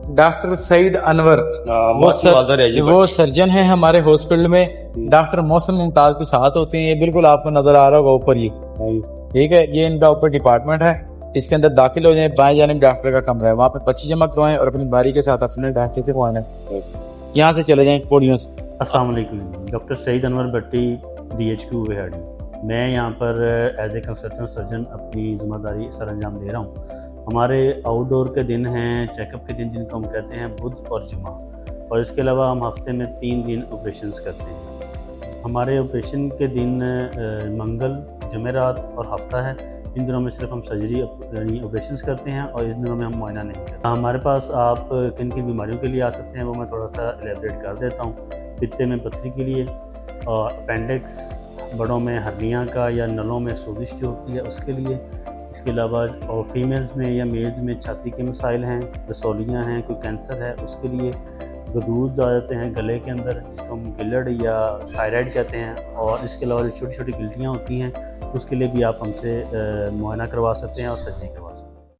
Doctor Saeed Anwar वो surgeon हैं हमारे हॉस्पिटल में। डॉक्टर मौसम मुमताज के साथ होते हैं, ये बिल्कुल आपको नजर आ रहा होगा ऊपर ये, ठीक है। ये इनका ऊपर डिपार्टमेंट है, इसके अंदर दाखिल हो जाए। बाएं जानिब डॉक्टर का कमरा है, वहाँ पे पर्ची जमा करवाएं और अपनी बारी के साथ अपने डॉक्टर से करवाएं। यहाँ से चले जाएं पौड़ियों से। अस्सलाम वालेकुम, डॉक्टर सईद अनवर भट्टी DHQ वेहाड़ी। मैं यहाँ पर एज ए कंसल्टेंट सर्जन अपनी ज़िम्मेदारी सर अंजाम दे रहा हूँ। हमारे आउटडोर के दिन हैं, चेकअप के दिन जिनको हम कहते हैं बुध और जुमा, और इसके अलावा हम हफ्ते में 3 दिन ऑपरेशंस करते हैं। हमारे ऑपरेशन के दिन मंगल, जमेरात और हफ्ता है। इन दिनों में सिर्फ हम सर्जरी यानी ऑपरेशंस करते हैं और इस दिनों में हम मुआयना नहीं करते। हमारे पास आप किन किन बीमारियों के लिए आ सकते हैं वो मैं थोड़ा सा एलेबरेट कर देता हूँ। पित्ते में पथरी के लिए, और अपेंडिक्स, बड़ों में हर्निया का या नलों में सोजिश जो होती है उसके लिए। इसके अलावा और फीमेल्स में या मेल्स में छाती के मसाइल हैं, रसौलियाँ हैं, कोई कैंसर है उसके लिए। गदूद आ जाते हैं गले के अंदर जिसको हम गिलड़ या थायराइड कहते हैं, और इसके अलावा जो छोटी छोटी गिल्टियाँ होती हैं उसके लिए भी आप हमसे मुआयना करवा सकते हैं और सर्जरी करवा सकते हैं।